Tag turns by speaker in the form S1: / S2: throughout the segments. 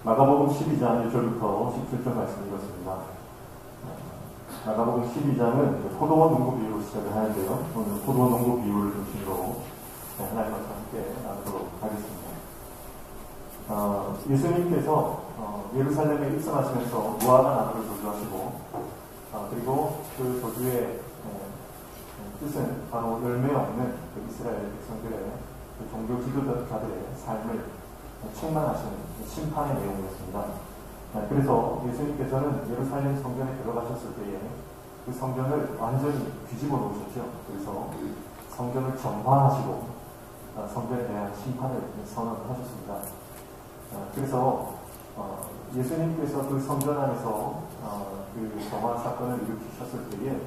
S1: 마가복음 12장 1절부터 17절 말씀 읽었습니다. 마가복음 12장은 포도원 농부 비유로 시작을 하는데요. 오늘 포도원 농부 비유를 중심으로 하나님 말씀 함께 나누도록 하겠습니다. 예수님께서 예루살렘에 입성하시면서 무화과 나무를 저주하시고 그리고 그 저주의 뜻은 바로 열매 없는 그 이스라엘 백성들의 그 종교 지도자들의 삶을 책망하시는 심판의 내용이었습니다. 그래서 예수님께서는 예루살렘 성전에 들어가셨을 때에 그 성전을 완전히 뒤집어 놓으셨죠. 그래서 성전을 정화하시고 성전에 대한 심판을 선언하셨습니다. 그래서 예수님께서 그 성전 안에서 그 정화 사건을 일으키셨을 때에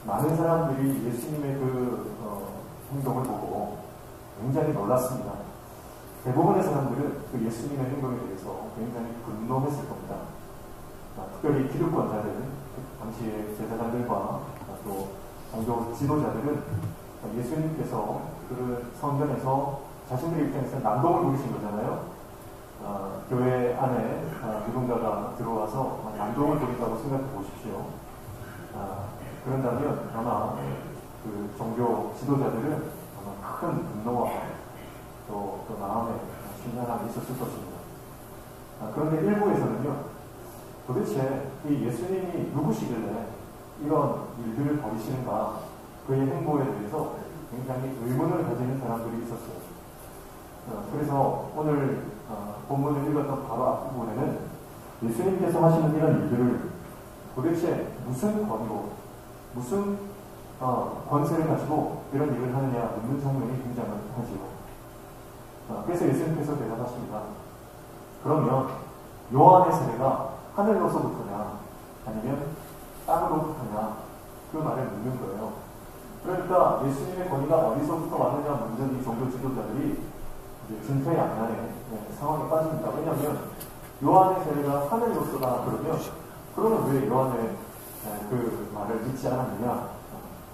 S1: 많은 사람들이 예수님의 그 행동을 보고 굉장히 놀랐습니다. 대부분의 사람들은 그 예수님의 행동에 대해서 굉장히 분노했을 겁니다. 특별히 기득권자들, 당시의 제사장들과 또 종교 지도자들은 예수님께서 그 성전에서 자신들의 입장에서 난동을 부리신 거잖아요. 교회 안에 누군가가 들어와서 난동을 부린다고 생각해 보십시오. 그런다면 아마 그 종교 지도자들은 아마 큰 분노와 또 마음에 심란함이 있었을 것입니다. 그런데 일부에서는요, 도대체 이 예수님이 누구시길래 이런 일들을 벌이시는가, 그의 행보에 대해서 굉장히 의문을 가지는 사람들이 있었어요. 그래서 오늘 본문을 읽었던 바로 앞부분에는 예수님께서 하시는 이런 일들을 도대체 무슨 권위로, 무슨 권세를 가지고 이런 일을 하느냐 묻는 장면이 등장을 하지요. 그래서 예수님께서 대답하십니다. 그러면 요한의 세례가 하늘로서부터냐 아니면 땅으로부터냐, 그 말을 묻는 거예요. 그러니까 예수님의 권위가 어디서부터 왔느냐 묻는 이 종교 지도자들이 진퇴양난의 상황에 빠집니다. 왜냐하면 요한의 세례가 하늘로서다 그러면 왜 요한의 그 말을 믿지 않았느냐,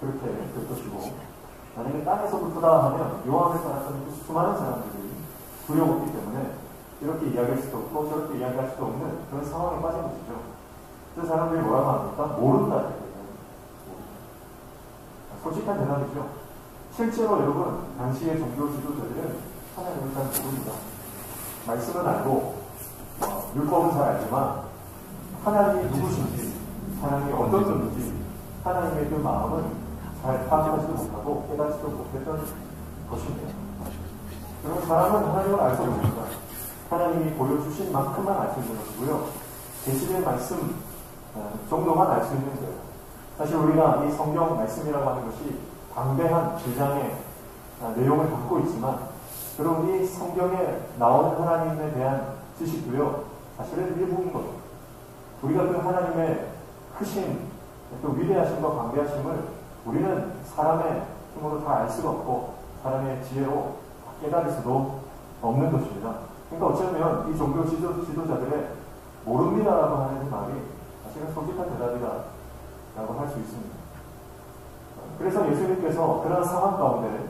S1: 그렇게 될 것이고, 만약에 땅에서부터다 하면 요한을 따랐던 그 수많은 사람들이 두려웠기 때문에 이렇게 이야기할 수도 없고 저렇게 이야기할 수도 없는 그런 상황에 빠진 것이죠. 그 사람들이 뭐라고 합니까? 모른다. 솔직한 대답이죠. 실제로 여러분, 당시의 종교 지도자들은 하나님을 잘 모릅니다. 말씀은 알고 율법은 잘 알지만 하나님이 누구신지, 하나님이 어떤 분인지, 하나님의 그 마음은 잘 파악하지도 못하고 깨닫지도 못했던 것입니다. 그러면 사람은 하나님을 알 수 없습니다. 하나님이 보여주신 만큼만 알 수 있는 것이고요. 계시된 말씀 정도만 알 수 있는 거예요. 사실 우리가 이 성경 말씀이라고 하는 것이 방대한 주장의 내용을 갖고 있지만, 여러분 이 성경에 나오는 하나님에 대한 지식도요, 사실은 일부인 거죠. 우리가 그 하나님의 크신 또 위대하심과 광대하심을 우리는 사람의 힘으로 다 알 수가 없고 사람의 지혜로 깨달을 수도 없는 것입니다. 그러니까 어쩌면 이 종교 지도자들의 모릅니다라고 하는 말이 사실은 솔직한 대답이다라고 할 수 있습니다. 그래서 예수님께서 그런 상황 가운데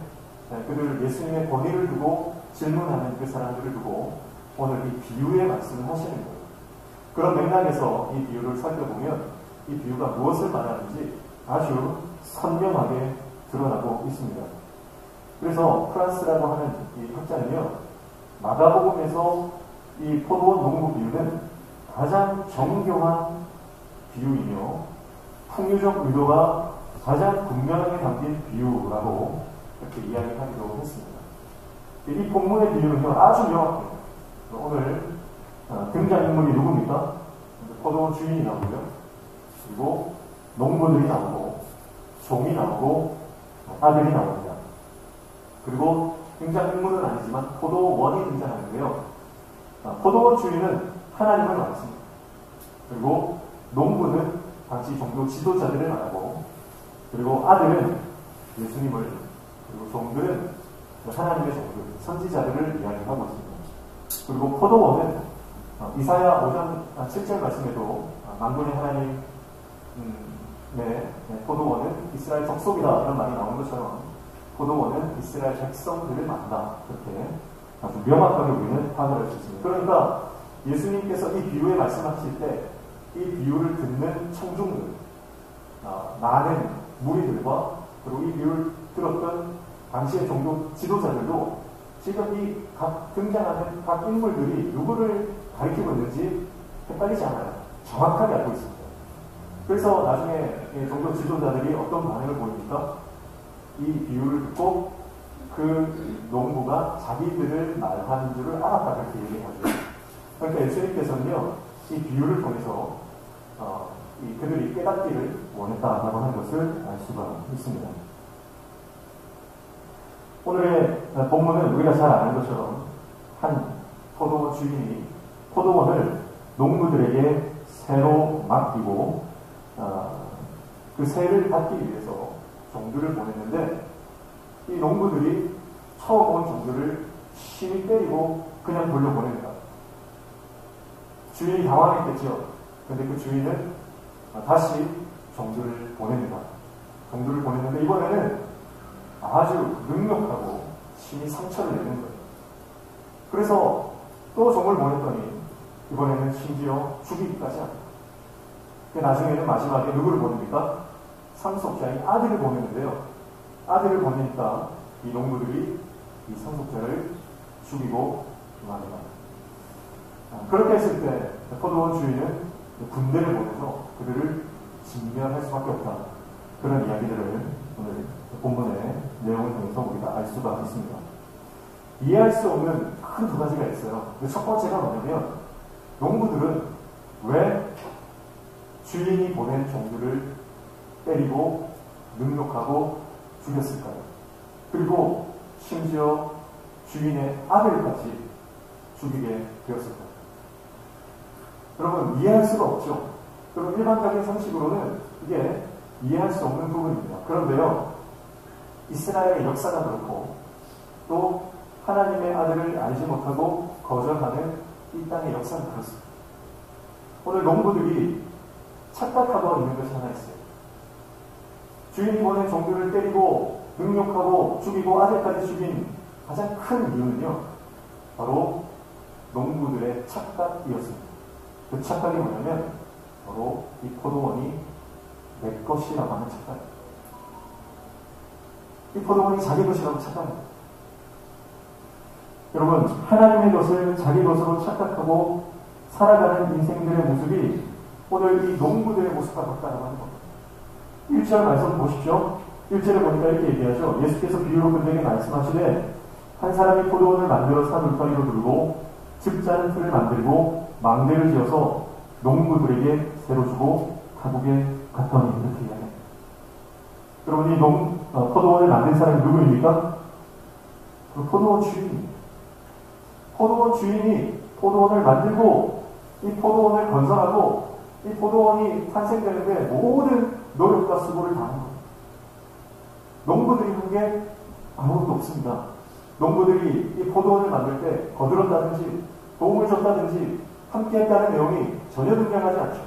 S1: 그들 예수님의 권위를 두고 질문하는 그 사람들을 두고 오늘 이 비유의 말씀을 하시는 거예요. 그런 맥락에서 이 비유를 살펴보면 이 비유가 무엇을 말하는지 아주 선명하게 드러나고 있습니다. 그래서 프란스라고 하는 이 학자는요, 마가복음에서 이 포도원 농부 비유는 가장 정교한 비유이며 풍류적 의도가 가장 분명하게 담긴 비유라고 이렇게 이야기하기도 했습니다. 이 본문의 비유는요, 아주 명확해요. 오늘 등장인물이 누굽니까? 포도원 주인이 나오고요, 그리고 농부들이 나오고 종이 나오고 아들이 나옵니다. 그리고 등장인물은 아니지만 포도원이 등장하는데요, 포도원 주인은 하나님을 말합니다. 그리고 농부는 당시 종교 지도자들을 말하고, 그리고 아들은 예수님을, 그리고 종들은 하나님의 종들, 선지자들을 이야기하고 있습니다. 그리고 포도원은 이사야 5장 7절 말씀에도 만군의 하나님 포도원은 이스라엘 족속이다 이런 말이 나온 것처럼 포도원은 이스라엘 백성들을 말한다, 그렇게 아주 명확하게 우리는 파악을 할 수 있습니다. 그러니까 예수님께서 이 비유에 말씀하실 때 이 비유를 듣는 청중들, 많은 무리들과 그리고 이 비유를 들었던 당시의 종교 지도자들도 지금 이 각 등장하는 각 인물들이 누구를 가리키고 있는지 헷갈리지 않아요. 정확하게 알고 있습니다. 그래서 나중에 종교 지도자들이 어떤 반응을 보입니까? 이 비유를 듣고 그 농부가 자기들을 말하는 줄을 알았다 그렇게 얘기하죠. 그러니까 예수님께서는요 이 비유를 통해서 그들이 깨닫기를 원했다라고 하는 것을 알 수가 있습니다. 오늘의 본문은 우리가 잘 아는 것처럼 한 포도원 주인이 포도원을 농부들에게 새로 맡기고 그 새를 받기 위해서 종들을 보냈는데 이 농부들이 처음 온 종들을 심히 때리고 그냥 돌려보냅니다. 주인이 당황했겠죠. 그런데 그 주인은 다시 종들을 보냅니다. 종들을 보냈는데 이번에는 아주 능력하고 심히 상처를 내는 거예요. 그래서 또 종을 보냈더니 이번에는 심지어 죽이기까지 합니다. 나중에는 마지막에 누구를 보냅니까? 상속자인 아들을 보냈는데요. 아들을 보내니까 이 농부들이 이 상속자를 죽이고 말합니다. 그렇게 했을 때 포도원 주인은 군대를 보내서 그들을 진멸할 수밖에 없다. 그런 이야기들을 오늘 본문의 내용을 통해서 우리가 알 수가 있습니다. 이해할 수 없는 큰 두 가지가 있어요. 첫 번째가 뭐냐면 농부들은 왜 주인이 보낸 종들을 때리고 능욕하고 죽였을까요? 그리고 심지어 주인의 아들까지 죽이게 되었을까요? 여러분 이해할 수가 없죠. 그리고 일반적인 상식으로는 이게 이해할 수 없는 부분입니다. 그런데요 이스라엘의 역사가 그렇고 또 하나님의 아들을 알지 못하고 거절하는 이 땅의 역사는 그렇습니다. 오늘 농부들이 착각하고 있는 것이 하나 있어요. 주인이 보낸 종들을 때리고 능욕하고 죽이고 아들까지 죽인 가장 큰 이유는요 바로 농부들의 착각이었습니다. 그 착각이 뭐냐면 바로 이 포도원이 내 것이라고 하는 착각입니다. 이 포도원이 자기 것이라고 착각합니다. 여러분 하나님의 것을 자기 것으로 착각하고 살아가는 인생들의 모습이 오늘 이 농부들의 모습과 같다고 하는 겁니다. 1절 말씀 보십시오. 1절에 보니까 이렇게 얘기하죠. 예수께서 비유로 그들에게 말씀하시되 한 사람이 포도원을 만들어 산 울타리로 들고 즙자는 틀을 만들고 망대를 지어서 농부들에게 새로 주고 타국에 갔더니 이렇게 이야기합니다. 여러분 이 포도원을 만든 사람이 누구입니까? 그 포도원 주인입니다. 포도원 주인이 포도원을 만들고 이 포도원을 건설하고 이 포도원이 탄생되는데 모든 노력과 수고를 다한 겁니다. 농부들이 한 게 아무것도 없습니다. 농부들이 이 포도원을 만들 때 거들었다든지 도움을 줬다든지 함께했다는 내용이 전혀 등장하지 않죠.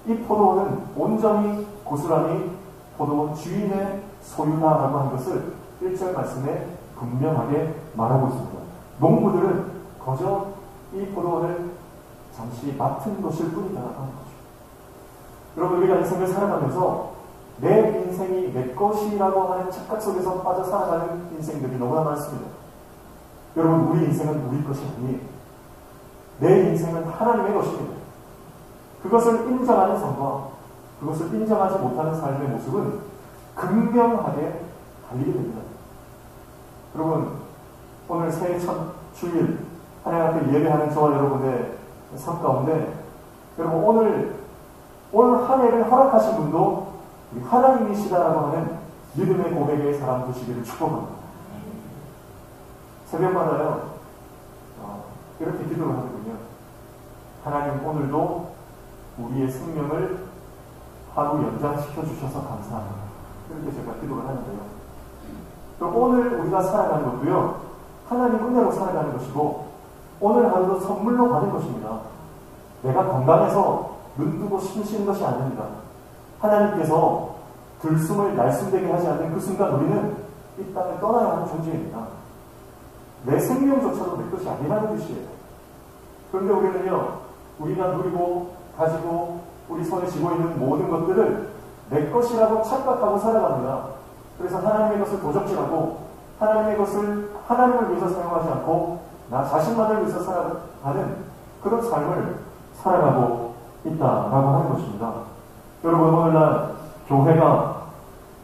S1: 이 포도원은 온전히 고스란히 포도원 주인의 소유다라고 하는 것을 1절 말씀에 분명하게 말하고 있습니다. 농부들은 거저 이 포도원을 잠시 맡은 것일 뿐이다라고 하는 거죠. 여러분 우리가 인생을 살아가면서 내 인생이 내 것이라고 하는 착각 속에서 빠져 살아가는 인생들이 너무나 많습니다. 여러분 우리 인생은 우리 것이 아니에요. 내 인생은 하나님의 것입니다. 그것을 인정하는 삶과 그것을 인정하지 못하는 삶의 모습은 극명하게 달리게 됩니다. 여러분 오늘 새해 첫 주일 하나님 앞에 예배하는 저와 여러분의 삶 가운데 여러분 오늘 한 해를 허락하신 분도 하나님이시다라고 하는 믿음의 고백의 사람 되시기를 축복합니다. 새벽마다요 이렇게 기도를 하거든요. 하나님 오늘도 우리의 생명을 하루 연장시켜 주셔서 감사합니다. 이렇게 제가 기도를 하는데요. 그럼 오늘 우리가 살아가는 것도요 하나님 은혜로 살아가는 것이고 오늘 하루도 선물로 받은 것입니다. 내가 건강해서 눈뜨고 숨쉬는 것이 아닙니다. 하나님께서 들숨을 날숨되게 하지 않는 그 순간 우리는 이 땅을 떠나야 하는 존재입니다. 내 생명조차도 내 것이 아니라는 뜻이에요. 그런데 우리는요, 우리가 누리고 가지고 우리 손에 쥐고 있는 모든 것들을 내 것이라고 착각하고 살아갑니다. 그래서 하나님의 것을 도적질하고 하나님의 것을 하나님을 위해서 사용하지 않고 나 자신만을 위해서 살아가는 그런 삶을 살아가고 있다라고 하는 것입니다. 여러분, 오늘날 교회가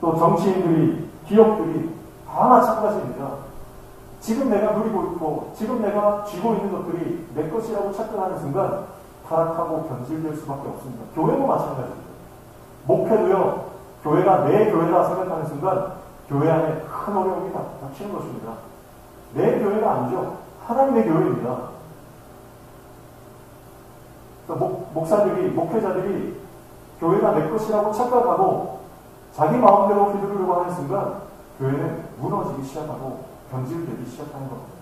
S1: 또 정치인들이, 기업들이 다 마찬가지입니다. 지금 내가 누리고 있고 지금 내가 쥐고 있는 것들이 내 것이라고 착각하는 순간 타락하고 변질될 수밖에 없습니다. 교회도 마찬가지입니다. 목회도요, 교회가 내 교회다 생각하는 순간 교회 안에 큰 어려움이 닥치는 것입니다. 내 교회가 아니죠. 하나님의 교회입니다. 목사들이, 목회자들이 교회가 내 것이라고 착각하고 자기 마음대로 휘두르려고 하는 순간 교회는 무너지기 시작하고 변질되기 시작하는 겁니다.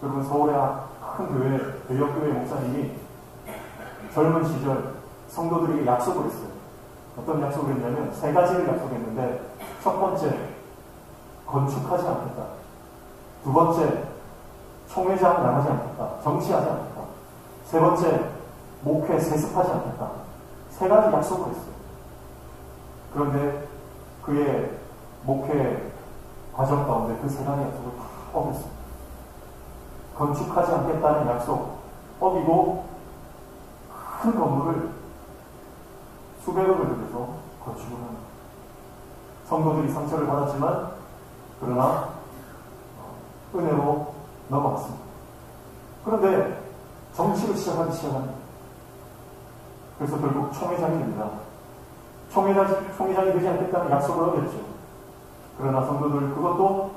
S1: 여러분, 서울의 큰 교회, 대역교회 목사님이 젊은 시절 성도들에게 약속을 했어요. 어떤 약속을 했냐면 3가지를 약속했는데, 첫 번째, 건축하지 않겠다. 두 번째, 총회장 나가지 않겠다. 정치하지 않겠다. 세 번째, 목회 세습하지 않겠다. 3가지 약속을 했어요. 그런데 그의 목회 과정 가운데 그 3가지 약속을 다 어겼습니다. 건축하지 않겠다는 약속 어기고 큰 건물을 수백억을 들여서 건축을 합니다. 성도들이 상처를 받았지만 그러나 은혜로 넘어갔습니다. 그런데 정치를 시작합니다. 그래서 결국 총회장이 됩니다. 총회장이 되지 않겠다는 약속을 어겼죠. 그러나 성도들 그것도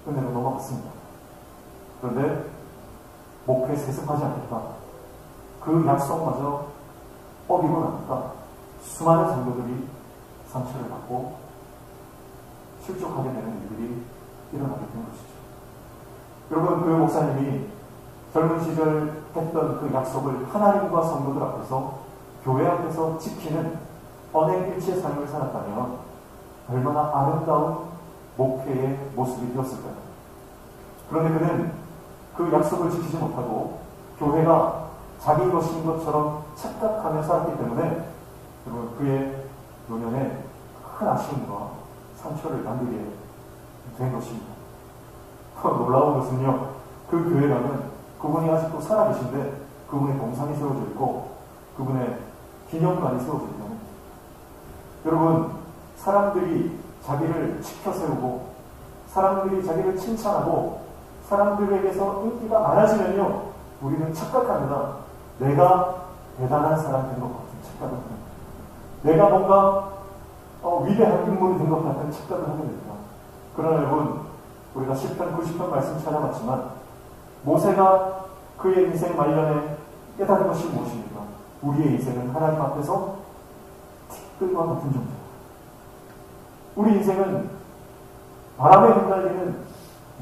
S1: 은혜로 넘어갔습니다. 그런데 목회 세습하지 않겠다. 그 약속마저 어기고 나니까 수많은 성도들이 상처를 받고 실족하게 되는 일들이 일어나게 된 것이죠. 여러분, 그 목사님이 젊은 시절 했던 그 약속을 하나님과 성도들 앞에서, 교회 앞에서 지키는 언행일치의 삶을 살았다면 얼마나 아름다운 목회의 모습이 되었을까요? 그런데 그는 그 약속을 지키지 못하고 교회가 자기 것인 것처럼 착각하며 살았기 때문에 여러분, 그의 노년에 큰 아쉬움과 상처를 남기게 된 것입니다. 놀라운 것은요, 그 교회 가면 그분이 아직도 살아계신데 그분의 동상이 세워져 있고 그분의 기념관이 세워져 있는 겁니다. 여러분, 사람들이 자기를 지켜 세우고 사람들이 자기를 칭찬하고 사람들에게서 인기가 많아지면요, 우리는 착각합니다. 내가 대단한 사람 된 것 같은 착각을 합니다. 내가 뭔가 위대한 인물이 된 것 같은 착각을 하게 됩니다. 그러나 여러분, 우리가 10편, 90편 말씀 찾아봤지만 모세가 그의 인생 말년에 깨달은 것이 무엇입니까? 우리의 인생은 하나님 앞에서 티끌과 같은 존재다. 우리 인생은 바람에 흩날리는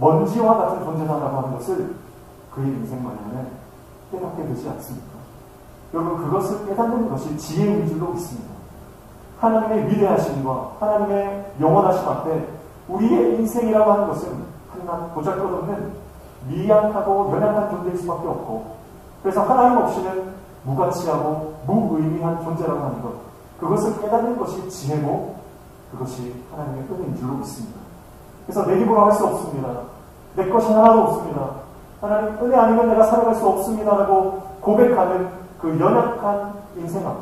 S1: 먼지와 같은 존재다라고 하는 것을 그의 인생 말년에 깨닫게 되지 않습니까? 여러분, 그것을 깨닫는 것이 지혜인 줄로 믿습니다. 하나님의 위대하심과 하나님의 영원하심 앞에 우리의 인생이라고 하는 것은 한낱 보잘것없는 미약하고 연약한 존재일 수밖에 없고, 그래서 하나님 없이는 무가치하고 무의미한 존재라고 하는 것, 그것을 깨닫는 것이 지혜고 그것이 하나님의 은혜인 줄로 믿습니다. 그래서 내 힘으로 할 수 없습니다. 내 것이 하나도 없습니다. 하나님 은혜 아니면 내가 살아갈 수 없습니다라고 고백하는 그 연약한 인생 앞에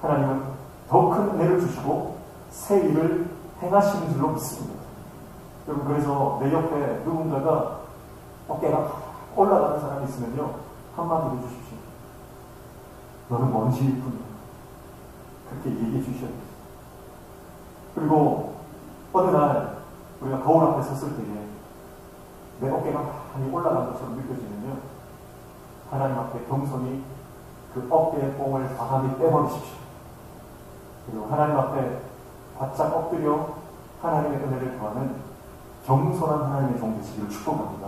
S1: 하나님은 더 큰 은혜를 주시고 새 일을 행하시는 줄로 믿습니다. 여러분, 그래서 내 옆에 누군가가 어깨가 올라가는 사람이 있으면요, 한마디 해주십시오. 너는 먼지일 뿐이야. 그렇게 얘기해 주셔야 돼요. 그리고 어느 날 우리가 거울 앞에 섰을 때에 내 어깨가 많이 올라간 것처럼 느껴지면요, 하나님 앞에 겸손히 그 어깨의 뽕을 과감히 빼버리십시오. 그리고 하나님 앞에 바짝 엎드려 하나님의 은혜를 구하는 겸손한 하나님의 종 되시기를 축복합니다.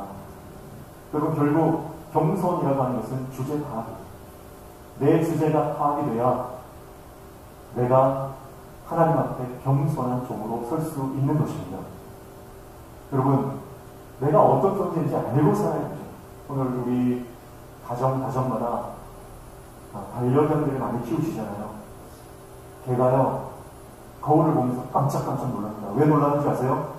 S1: 여러분, 결국 겸손이라고 하는 것은 주제 파악입니다. 내 주제가 파악이 돼야 내가 하나님 앞에 겸손한 종으로 설 수 있는 것입니다. 여러분, 내가 어떤 존재인지 알고 살아야죠. 오늘 우리 가정마다 반려견들을 많이 키우시잖아요. 걔가요, 거울을 보면서 깜짝깜짝 놀랍니다. 왜 놀라는지 아세요?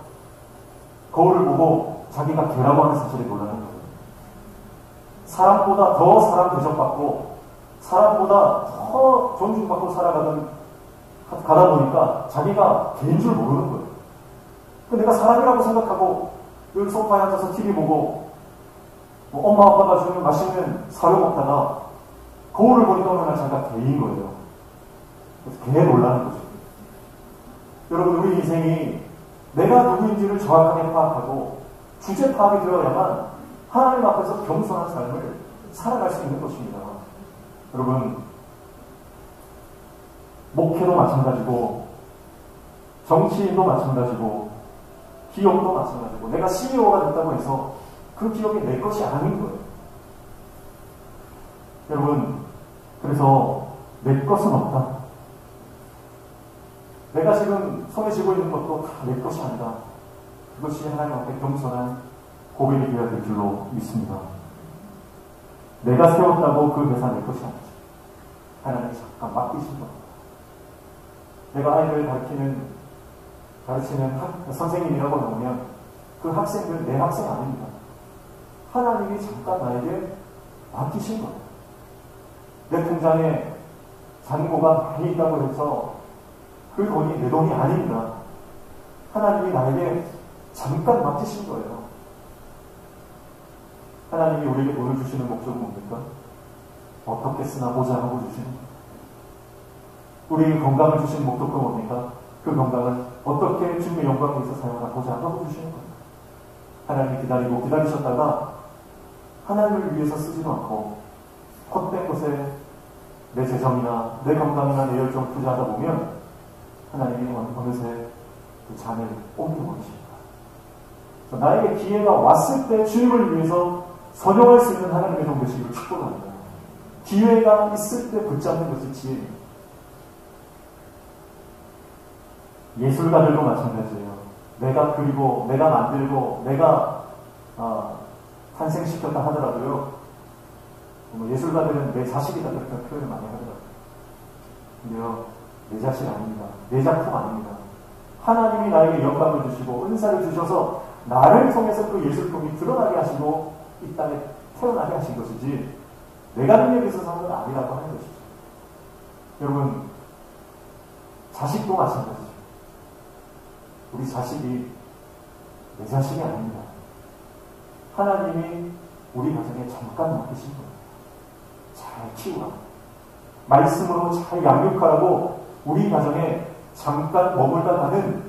S1: 거울을 보고 자기가 개라고 하는 사실에 놀라는 거예요. 사람보다 더 사람 대접받고 사람보다 더 존중받고 가다 보니까 자기가 개인 줄 모르는 거예요. 근데 내가 사람이라고 생각하고 여기 소파에 앉아서 TV 보고 엄마 아빠가 주는 맛있는 사료 먹다가 거울을 보니까 어느 날 자기가 개인 거예요. 그래서 개에 놀라는 거죠. 여러분, 우리 인생이 내가 누구인지를 정확하게 파악하고 주제 파악이 되어야만 하나님 앞에서 겸손한 삶을 살아갈 수 있는 것입니다. 여러분, 목회도 마찬가지고 정치인도 마찬가지고 기업도 마찬가지고 내가 CEO가 됐다고 해서 그 기업이 내 것이 아닌 거예요. 여러분, 그래서 내 것은 없다. 내가 지금 손에 쥐고 있는 것도 다 내 것이 아니다. 그것이 하나님 앞에 겸손한 고백이 되어야 될 줄로 믿습니다. 내가 세웠다고 그 회사 내 것이 아니지. 하나님이 잠깐 맡기신 겁니다. 내가 아이들을 가르치는 선생님이라고 나오면 그 학생들 내 학생 아닙니다. 하나님이 잠깐 나에게 맡기신 거예요. 내 통장에 잔고가 많이 있다고 해서 그 돈이 내 돈이 아닙니다. 하나님이 나에게 잠깐 맡기신 거예요. 하나님이 우리에게 돈을 주시는 목적은 뭡니까? 어떻게 쓰나 보자 하고 주시는 거예요. 우리에게 건강을 주시는 목적은 뭡니까? 그 건강을 어떻게 주님의 영광을 위해서 사용하고자 하고 주시는 거예요. 하나님이 기다리셨다가 하나님을 위해서 쓰지도 않고 헛된 것에 내 재정이나 내 건강이나 내 열정 투자하다 보면 하나님이 어느새 그 잔을 옮겨버리십니다. 나에게 기회가 왔을 때 주님을 위해서 선용할 수 있는 하나님의 종 되시기를 축복합니다. 기회가 있을 때 붙잡는 것이 지혜입니다. 예술가들도 마찬가지예요. 내가 그리고 내가 만들고 내가 탄생시켰다 하더라도요. 예술가들은 내 자식이다 그렇게 표현을 많이 하더라고요. 근데요, 내 자식 아닙니다. 내 작품 아닙니다. 하나님이 나에게 영광을 주시고 은사를 주셔서 나를 통해서 그 예술품이 드러나게 하시고 이 땅에 태어나게 하신 것이지 내가 능력이 있어서 하는 건 아니라고 하는 것이죠. 여러분, 자식도 마찬가지죠. 우리 자식이 내 자식이 아닙니다. 하나님이 우리 가정에 잠깐 맡기신 거예요. 잘 키우라. 말씀으로 잘 양육하라고 우리 가정에 잠깐 머물다 가는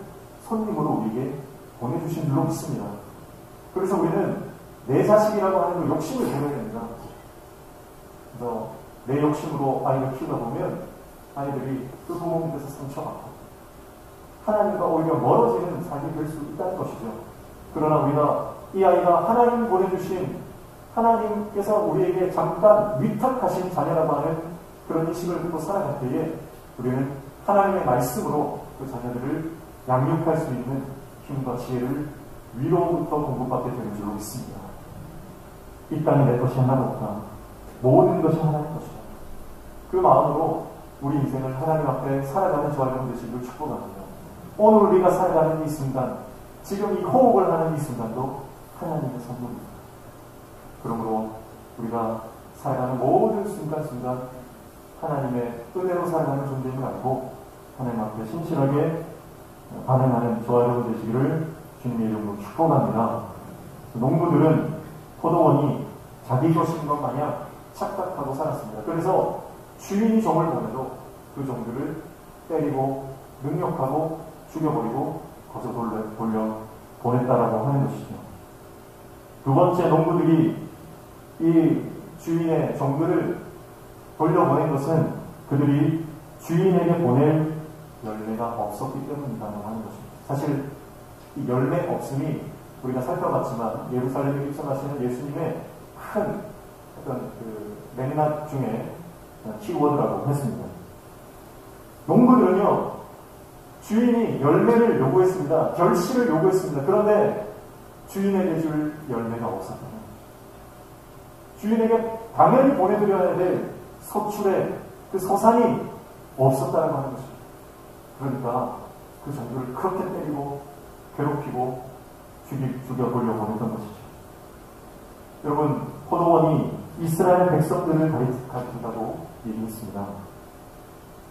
S1: 손님으로 우리에게 보내주신 줄로 믿습니다. 그래서 우리는 내 자식이라고 하는 그 욕심을 버려야 됩니다. 그래서 내 욕심으로 아이를 키우다 보면 아이들이 그 부모 밑에서 상처받고 하나님과 오히려 멀어지는 삶이 될 수 있다는 것이죠. 그러나 우리가 이 아이가 하나님 보내주신 하나님께서 우리에게 잠깐 위탁하신 자녀라고 하는 그런 인식을 듣고 살아갈 때에 우리는 하나님의 말씀으로 그 자녀들을 양육할 수 있는 힘과 지혜를 위로부터 공급받게 되는 줄로 믿습니다. 이 땅에 내 것이 하나도 없다. 모든 것이 하나님 것이다. 그 마음으로 우리 인생을 하나님 앞에 살아가는 저와 여러분 되시기를 축복합니다. 오늘 우리가 살아가는 이 순간, 지금 이 호흡을 하는 이 순간도 하나님의 선물입니다. 그러므로 우리가 살아가는 모든 순간순간 하나님의 은혜로 살아가는 존재임을 알고 하나님 앞에 신실하게 반응하는 저와 여러분 되시기를 주님의 이름으로 축복합니다. 농부들은 포도원이 자기 것인 것 마냥 착각하고 살았습니다. 그래서 주인이 종을 보내도 그 종들을 때리고 능욕하고 죽여버리고 거저 돌려 보냈다라고 하는 것이죠. 두 번째, 농부들이 이 주인의 종들을 돌려보낸 것은 그들이 주인에게 보낼 열매가 없었기 때문이라고 하는 것입니다. 사실 이 열매 없음이 우리가 살펴봤지만 예루살렘에 입성하시는 예수님의 큰 어떤 그 맥락 중에 키워드라고 했습니다. 농부들은요, 주인이 열매를 요구했습니다. 결실을 요구했습니다. 그런데 주인에게 줄 열매가 없었다. 주인에게 당연히 보내드려야 될 서출의 그 서산이 없었다고 하는 것입니다. 그러니까 그 종들을 그렇게 때리고 괴롭히고 죽여보려고 보냈던 것이죠. 여러분, 포도원이 이스라엘 백성들을 가리킨다고 얘기했습니다.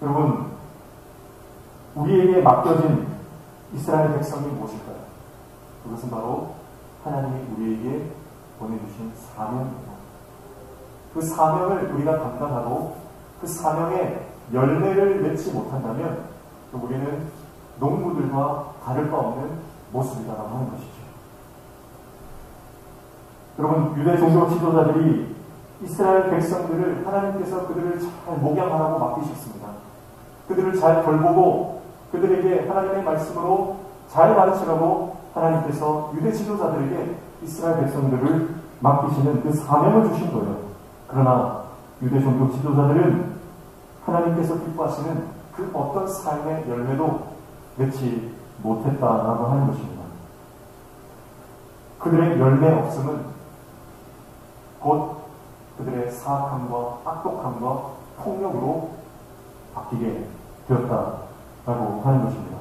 S1: 여러분, 우리에게 맡겨진 이스라엘 백성이 무엇일까요? 그것은 바로 하나님이 우리에게 보내주신 사명입니다. 그 사명을 우리가 감당하고 그 사명의 열매를 맺지 못한다면 우리는 농부들과 다를 바 없는 모습이라고 하는 것이죠. 여러분, 유대 종교 지도자들이 이스라엘 백성들을 하나님께서 그들을 잘 목양하라고 맡기셨습니다. 그들을 잘 돌보고 그들에게 하나님의 말씀으로 잘 가르치라고 하나님께서 유대 지도자들에게 이스라엘 백성들을 맡기시는 그 사명을 주신 거예요. 그러나 유대 종교 지도자들은 하나님께서 기뻐하시는 그 어떤 삶의 열매도 맺지 못했다라고 하는 것입니다. 그들의 열매 없음은 곧 그들의 사악함과 악독함과 폭력으로 바뀌게 되었다라고 하는 것입니다.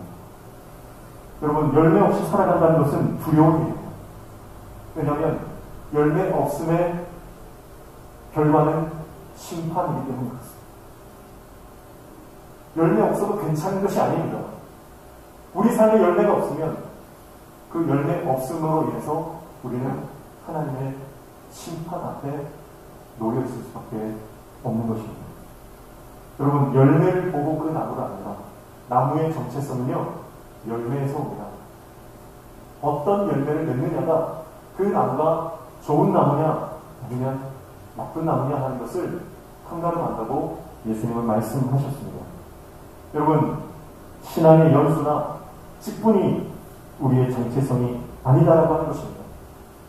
S1: 여러분, 열매 없이 살아간다는 것은 두려운 일입니다. 왜냐하면 열매 없음의 결과는 심판이기 때문에 그렇습니다. 열매 없어도 괜찮은 것이 아닙니다. 우리 삶에 열매가 없으면 그 열매 없음으로 인해서 우리는 하나님의 심판 앞에 놓여 있을 수밖에 없는 것입니다. 여러분, 열매를 보고 그 나무가 아니라 나무의 정체성은요, 열매에서 옵니다. 어떤 열매를 맺느냐가 그 나무가 좋은 나무냐 아니면 나쁜 나무냐 하는 것을 판가름한다고 예수님은 말씀하셨습니다. 여러분, 신앙의 연수나 직분이 우리의 정체성이 아니다라고 하는 것입니다.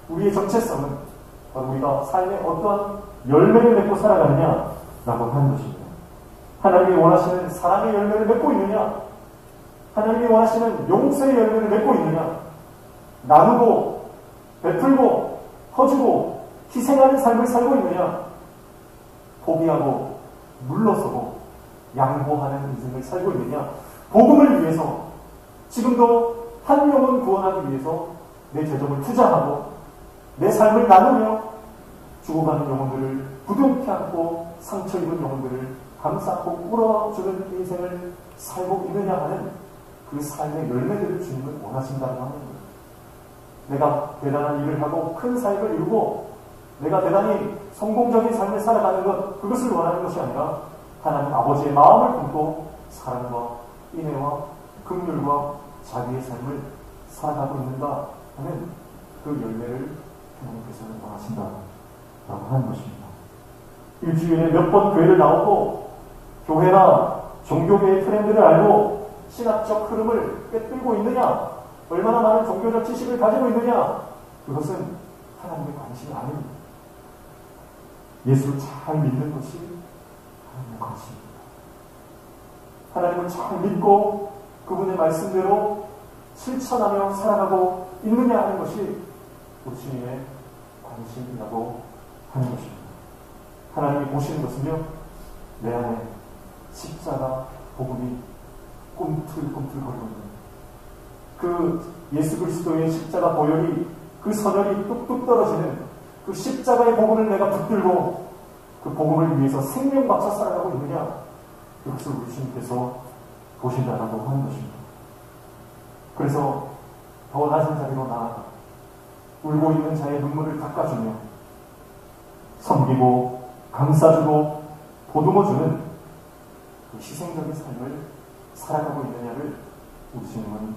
S1: 우리의 정체성은 바로 우리가 삶에 어떠한 열매를 맺고 살아가느냐라고 하는 것입니다. 하나님이 원하시는 사랑의 열매를 맺고 있느냐, 하나님이 원하시는 용서의 열매를 맺고 있느냐, 나누고 베풀고 퍼주고 희생하는 삶을 살고 있느냐, 포기하고 물러서고 양보하는 인생을 살고 있느냐, 복음을 위해서 지금도 한 영혼 구원하기 위해서 내 재정을 투자하고 내 삶을 나누며 죽어가는 영혼들을 부둥켜 안고 상처 입은 영혼들을 감싸고 꿇어주는 인생을 살고 있느냐 하는 그 삶의 열매들을 주님은 원하신다고 하는 거예요. 내가 대단한 일을 하고 큰 사역을 이루고 내가 대단히 성공적인 삶을 살아가는 것, 그것을 원하는 것이 아니라 하나님 아버지의 마음을 품고 사랑과 인애와 긍휼과 자기의 삶을 살아가고 있는가 하는 그 열매를 하나님께서는 원하신다라고 하는 것입니다. 일주일에 몇 번 교회를 나오고 교회나 종교계의 트렌드를 알고 신학적 흐름을 꿰뚫고 있느냐, 얼마나 많은 종교적 지식을 가지고 있느냐, 그것은 하나님의 관심이 아닙니다. 예수를 잘 믿는 것이 하나님의 관심입니다. 하나님을 잘 믿고 그분의 말씀대로 실천하며 살아가고 있느냐 하는 것이 우리 주님의 관심이라고 하는 것입니다. 하나님이 보시는 것은요, 내 안에 십자가 복음이 꿈틀꿈틀거리고 있는 그 예수 그리스도의 십자가 보혈이, 그 선혈이 뚝뚝 떨어지는 그 십자가의 복음을 내가 붙들고 그 복음을 위해서 생명 바쳐 살아가고 있느냐, 그것을 우리 주님께서 보신다라고 하는 것입니다. 그래서 더 낮은 자리로 나아가 울고 있는 자의 눈물을 닦아주며 섬기고 감싸주고 보듬어주는 그 희생적인 삶을 살아가고 있느냐를 우리 주님은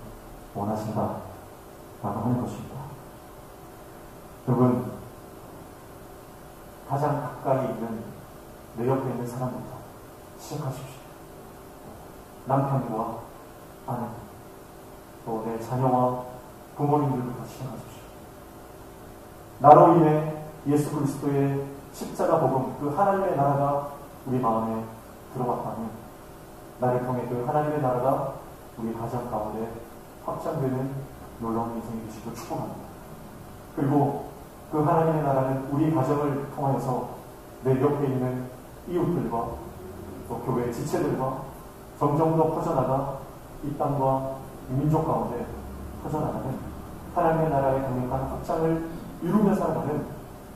S1: 원하신다라고 하는 것입니다. 여러분, 가장 가까이 있는 내 옆에 있는 사람부터 시작하십시오. 남편과 아내, 또 내 자녀와 부모님들부터 시작하십시오. 나로 인해 예수 그리스도의 십자가 복음, 그 하나님의 나라가 우리 마음에 들어왔다면 나를 통해 그 하나님의 나라가 우리 가정 가운데 확장되는 놀라운 인생이 되시고 축복합니다. 그리고 그 하나님의 나라는 우리 가정을 통하여서 내 옆에 있는 이웃들과 또 교회 지체들과 점점 더 퍼져나가 이 땅과 민족 가운데 퍼져나가는 하나님의 나라의 강력한 확장을 이루며 살아가는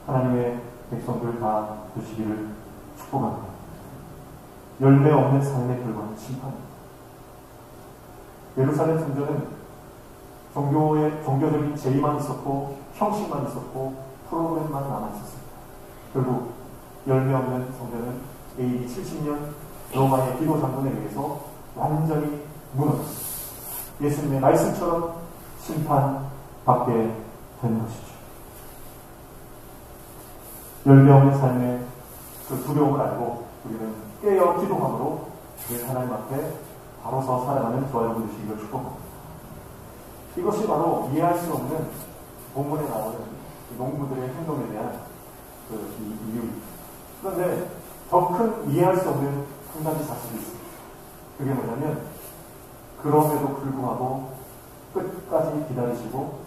S1: 하나님의 백성들 다 되시기를 축복합니다. 열매 없는 삶의 결과는 심판입니다. 예루살렘 성전은 종교적인 제의만 있었고 형식만 있었고 프로그램만 남아있었습니다. 결국 열매 없는 성전은 AD 70년 로마의 기도 장군에 의해서 완전히 무너졌습니다. 예수님의 말씀처럼 심판받게 된 것이죠. 열매 없는 삶의 그 두려움을 알고 우리는 깨어 기도함으로 하나님 앞에 바로 서 살아가는 저와 여러분 되시기를 축복합니다. 이것이 바로 이해할 수 없는 본문에 나오는 농부들의 행동에 대한 이유입니다. 그런데 더 큰 이해할 수 없는 한 가지 사실이 있습니다. 그게 뭐냐면 그럼에도 불구하고 끝까지 기다리시고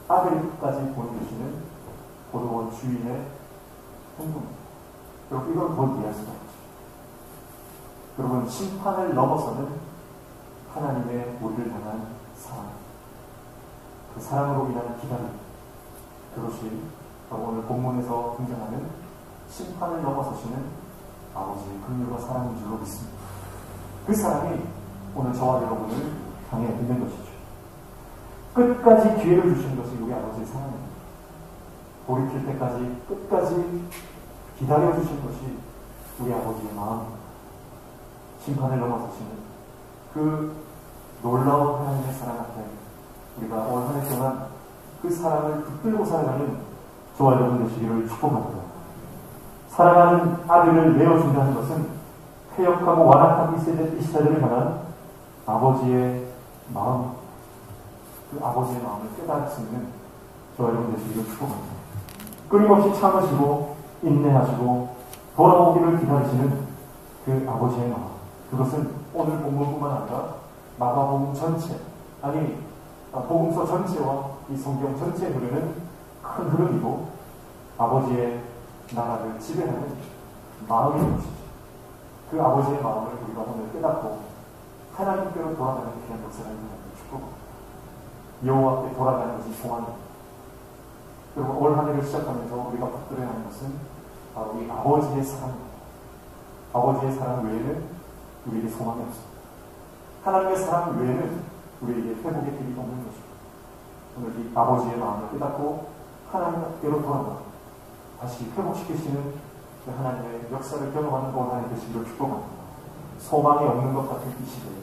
S1: 아들까지 보내주시는 고도원 주인의 행동입니다. 여러분 이걸 더 이해할 수가 없죠. 여러분 심판을 넘어서는 하나님의 우리를 향한 사랑, 그 사랑으로 인한 기다림, 그것이 바로 오늘 본문에서 등장하는 심판을 넘어서시는 아버지의 긍휼과 사랑인 줄로 믿습니다. 그 사랑이 오늘 저와 여러분을 향해 있는 것이죠. 끝까지 기회를 주신 것이 우리 아버지의 사랑입니다. 돌이킬 때까지 끝까지 기다려주신 것이 우리 아버지의 마음입니다. 심판을 넘어서시는 그 놀라운 하나님의 사랑 앞에 우리가 올 한 해 동안 그 사랑을 붙들고 살아가는 저와 여러분 되시기를 축복합니다. 사랑하는 아들을 내어준다는 것은 폐역하고 완악한 이 세대를 향한 아버지의 마음, 그 아버지의 마음을 깨달을 수 있는 저와 여러분 되시기를 축복합니다. 끊임없이 참으시고 인내하시고 돌아오기를 기다리시는 그 아버지의 마음, 그것은 오늘 본문뿐만 아니라 마가복음 전체, 아니 복음서 전체와 이 성경 전체에 흐르는 큰 흐름이고 아버지의 나라를 지배하는 마음인 것이죠. 그 아버지의 마음을 우리가 오늘 깨닫고 하나님께로 돌아가는 귀한 역사를 축복합니다. 여호와 앞에 돌아가는 것이 소원입니다. 그리고 올 한 해를 시작하면서 우리가 붙들어야 하는 것은 바로 이 아버지의 사랑입니다. 아버지의 사랑 외에는 우리에게 소망이 없습니다. 하나님의 사랑 외에는 우리에게 회복의 길이 없는 것입니다. 오늘 이 아버지의 마음을 깨닫고 하나님께로 돌아가 다시 회복시키시는 그 하나님의 역사를 경험하는 올 한 해 되시기를 축복합니다. 소망이 없는 것 같은 이 시대에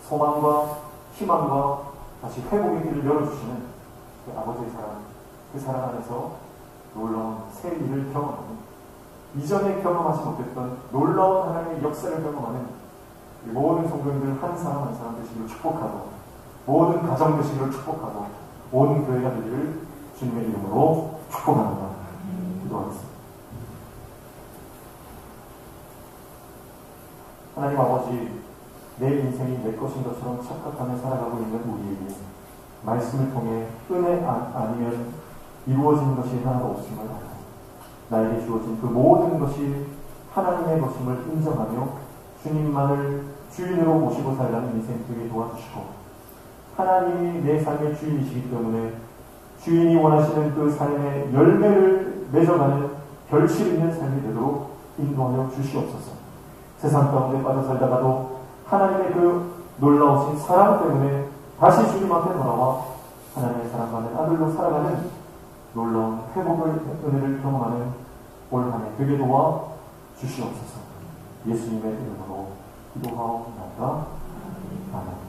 S1: 소망과 희망과 다시 회복의 길을 열어주시는 그 아버지의 사랑, 그 사랑 안에서 놀라운 새 일을 경험하는, 이전에 경험하지 못했던 놀라운 하나님의 역사를 경험하는 모든 성도님들 한 사람 한 사람 되시기를 축복하고, 모든 가정 되시기를 축복하고, 모든 교회가 되기를 주님의 이름으로 축복합니다. 기도하겠습니다. 하나님 아버지, 내 인생이 내 것인 것처럼 착각하며 살아가고 있는 우리에게 말씀을 통해 은혜 아니면 이루어지는 것이 하나도 없음을 알고 나에게 주어진 그 모든 것이 하나님의 것임을 인정하며 주님만을 주인으로 모시고 살라는 인생 되게 도와주시고, 하나님이 내 삶의 주인이시기 때문에 주인이 원하시는 그 삶의 열매를 맺어가는 결실 있는 삶이 되도록 인도하여 주시옵소서. 세상 가운데 빠져 살다가도 하나님의 그 놀라우신 사랑 때문에 다시 주님 앞에 돌아와 하나님의 사랑받는 아들로 살아가는 놀라운 회복을, 은혜를 경험하는 올 한 해 되게 도와 주시옵소서. 예수님의 이름으로 기도하옵나이다. 아멘.